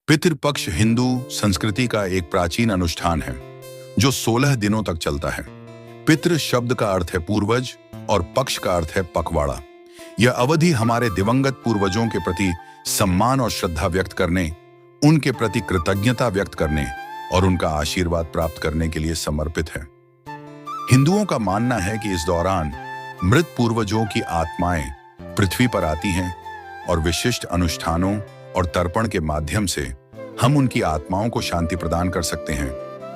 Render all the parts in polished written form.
पितृपक्ष हिंदू संस्कृति का एक प्राचीन अनुष्ठान है जो 16 दिनों तक चलता है। पितृ शब्द का अर्थ है पूर्वज और पक्ष का अर्थ है पखवाड़ा। यह अवधि हमारे दिवंगत पूर्वजों के प्रति सम्मान और श्रद्धा व्यक्त करने, उनके प्रति कृतज्ञता व्यक्त करने और उनका आशीर्वाद प्राप्त करने के लिए समर्पित है। हिंदुओं का मानना है कि इस दौरान मृत पूर्वजों की आत्माएं पृथ्वी पर आती हैं और विशिष्ट अनुष्ठानों और तर्पण के माध्यम से हम उनकी आत्माओं को शांति प्रदान कर सकते हैं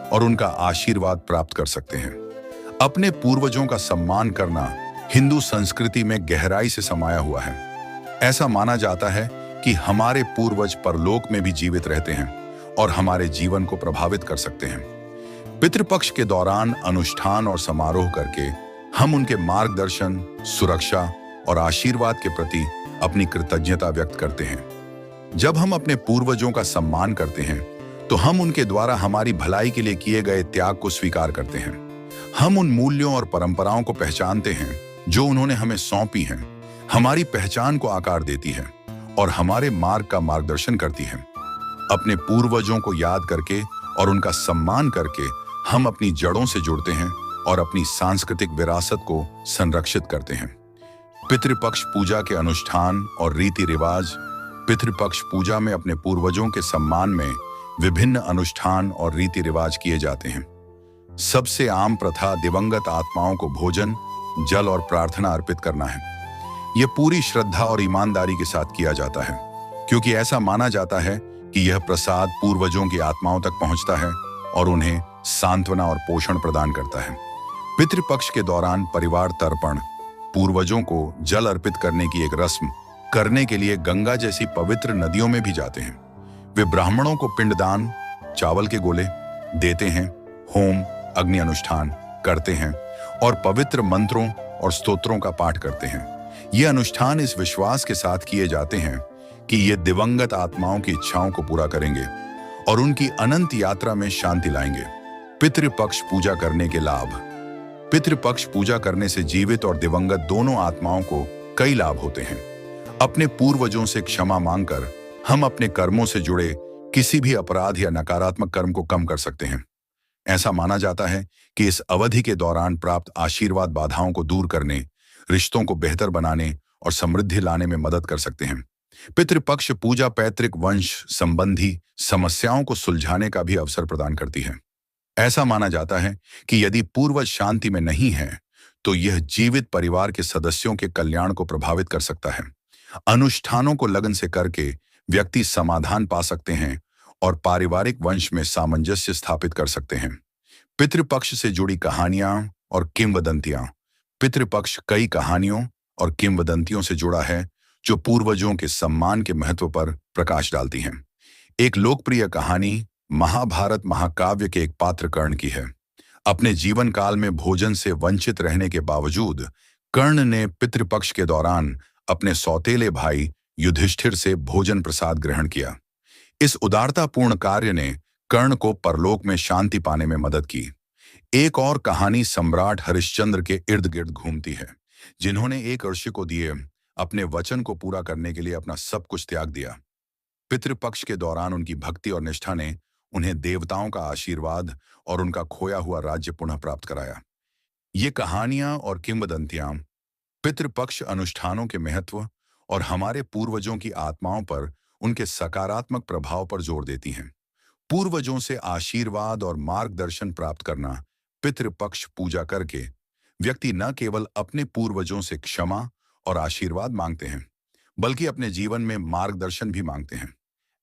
और उनका आशीर्वाद प्राप्त कर सकते हैं। अपने पूर्वजों का सम्मान करना हिंदू संस्कृति में गहराई से समाया हुआ है। ऐसा माना जाता है कि हमारे पूर्वज परलोक में भी जीवित रहते हैं और हमारे जीवन को प्रभावित कर सकते हैं। पितृपक्ष के दौरान अनुष्ठान और समारोह करके हम उनके मार्गदर्शन, सुरक्षा और आशीर्वाद के प्रति अपनी कृतज्ञता व्यक्त करते हैं। जब हम अपने पूर्वजों का सम्मान करते हैं तो हम उनके द्वारा हमारी भलाई के लिए किए गए त्याग को स्वीकार करते हैं। हम उन मूल्यों और परंपराओं को पहचानते हैं जो उन्होंने हमें सौंपी हैं, हमारी पहचान को आकार देती है और हमारे मार्ग का मार्गदर्शन करती है। अपने पूर्वजों को याद करके और उनका सम्मान करके हम अपनी जड़ों से जुड़ते हैं और अपनी सांस्कृतिक विरासत को संरक्षित करते हैं। पितृपक्ष पूजा के अनुष्ठान और रीति रिवाज। पितृपक्ष पूजा में अपने पूर्वजों के सम्मान में विभिन्न अनुष्ठान और रीति रिवाज किए जाते हैं। सबसे आम प्रथा दिवंगत आत्माओं को भोजन, जल और प्रार्थना अर्पित करना है। यह पूरी श्रद्धा और ईमानदारी के साथ किया जाता है क्योंकि ऐसा माना जाता है कि यह प्रसाद पूर्वजों की आत्माओं तक पहुंचता है और उन्हें सांत्वना और पोषण प्रदान करता है। पितृपक्ष के दौरान परिवार तर्पण, पूर्वजों को जल अर्पित करने की एक रस्म करने के लिए गंगा जैसी पवित्र नदियों में भी जाते हैं। वे ब्राह्मणों को पिंडदान, चावल के गोले देते हैं, होम, अग्नि अनुष्ठान करते हैं और पवित्र मंत्रों और स्तोत्रों का पाठ करते हैं। ये अनुष्ठान इस विश्वास के साथ किए जाते हैं कि ये दिवंगत आत्माओं की इच्छाओं को पूरा करेंगे और उनकी अनंत यात्रा में शांति लाएंगे। पितृपक्ष पूजा करने के लाभ। पितृपक्ष पूजा करने से जीवित और दिवंगत दोनों आत्माओं को कई लाभ होते हैं। अपने पूर्वजों से क्षमा मांगकर हम अपने कर्मों से जुड़े किसी भी अपराध या नकारात्मक कर्म को कम कर सकते हैं। ऐसा माना जाता है कि इस अवधि के दौरान प्राप्त आशीर्वाद बाधाओं को दूर करने, रिश्तों को बेहतर बनाने और समृद्धि लाने में मदद कर सकते हैं। पितृपक्ष पूजा पैतृक वंश संबंधी समस्याओं को सुलझाने का भी अवसर प्रदान करती है। ऐसा माना जाता है कि यदि पूर्वज शांति में नहीं है तो यह जीवित परिवार के सदस्यों के कल्याण को प्रभावित कर सकता है। अनुष्ठानों को लगन से करके व्यक्ति समाधान पा सकते हैं और पारिवारिक वंश में सामंजस्य स्थापित कर सकते हैं। पितृपक्ष से जुड़ी कहानियां और किंवदंतियां। पितृपक्ष कई कहानियों और किंवदंतियों से जुड़ा है जो पूर्वजों के सम्मान के महत्व पर प्रकाश डालती हैं। एक लोकप्रिय कहानी महाभारत महाकाव्य के एक पात्र कर्ण की है। अपने जीवन काल में भोजन से वंचित रहने के बावजूद कर्ण ने पितृपक्ष के दौरान अपने सौतेले भाई युधिष्ठिर से भोजन प्रसाद ग्रहण किया। इस उदारतापूर्ण कार्य ने कर्ण को परलोक में शांति पाने में मदद की। एक और कहानी सम्राट हरिश्चंद्र के इर्द गिर्द घूमती है, जिन्होंने एक ऋषि को दिए अपने वचन को पूरा करने के लिए अपना सब कुछ त्याग दिया। पितृपक्ष के दौरान उनकी भक्ति और निष्ठा ने उन्हें देवताओं का आशीर्वाद और उनका खोया हुआ राज्य पुनः प्राप्त कराया। ये कहानियां और किंवदंतियां पितृपक्ष अनुष्ठानों के महत्व और हमारे पूर्वजों की आत्माओं पर उनके सकारात्मक प्रभाव पर जोर देती हैं। पूर्वजों से आशीर्वाद और मार्गदर्शन प्राप्त करना। पितृपक्ष पूजा करके व्यक्ति न केवल अपने पूर्वजों से क्षमा और आशीर्वाद मांगते हैं बल्कि अपने जीवन में मार्गदर्शन भी मांगते हैं।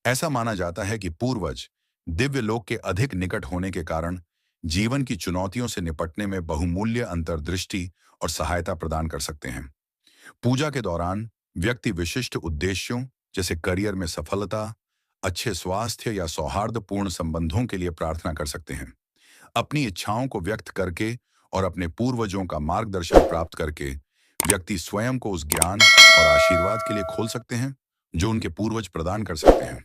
ऐसा माना जाता है कि पूर्वज दिव्य लोक के अधिक निकट होने के कारण जीवन की चुनौतियों से निपटने में बहुमूल्य अंतर्दृष्टि और सहायता प्रदान कर सकते हैं। पूजा के दौरान व्यक्ति विशिष्ट उद्देश्यों जैसे करियर में सफलता, अच्छे स्वास्थ्य या सौहार्दपूर्ण संबंधों के लिए प्रार्थना कर सकते हैं। अपनी इच्छाओं को व्यक्त करके और अपने पूर्वजों का मार्गदर्शन प्राप्त करके व्यक्ति स्वयं को उस ज्ञान और आशीर्वाद के लिए खोल सकते हैं जो उनके पूर्वज प्रदान कर सकते हैं।